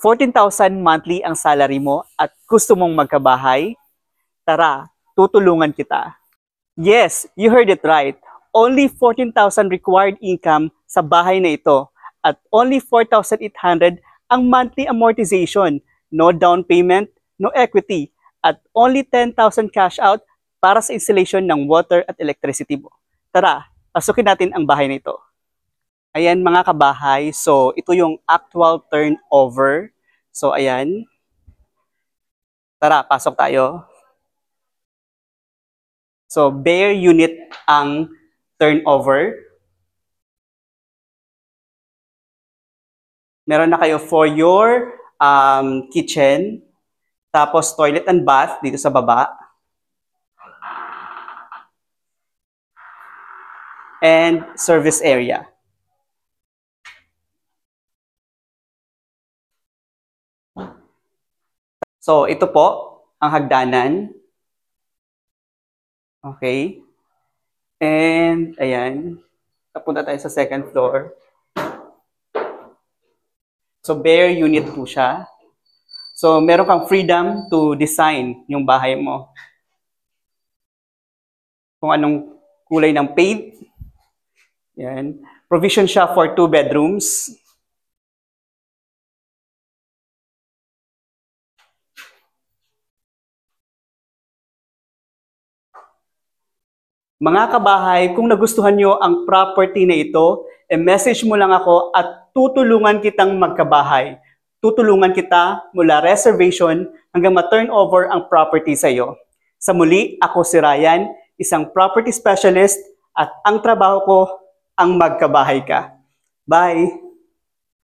14,000 monthly ang salary mo at gusto mong magkabahay? Tara, tutulungan kita. Yes, you heard it right. Only 14,000 required income sa bahay na ito at only 4,800 ang monthly amortization, no down payment, no equity, at only 10,000 cash out para sa installation ng water at electricity mo. Tara, pasukin natin ang bahay na ito. Ayan mga kabahay, so ito yung actual turnover. So ayan. Tara, pasok tayo. So bare unit ang turnover. Meron na kayo for your kitchen, tapos toilet and bath dito sa baba. And service area. So ito po ang hagdanan. Okay. And ayan, napunta tayo sa second floor. So bare unit po siya. So meron kang freedom to design yung bahay mo. Kung anong kulay ng paint. Yan. Provision siya for 2 bedrooms. Mga kabahay, kung nagustuhan nyo ang property na ito, message mo lang ako at tutulungan kitang magkabahay. Tutulungan kita mula reservation hanggang ma-turn over ang property sa iyo. Sa muli, ako si Ryan, isang property specialist at ang trabaho ko ang magkabahay ka. Bye!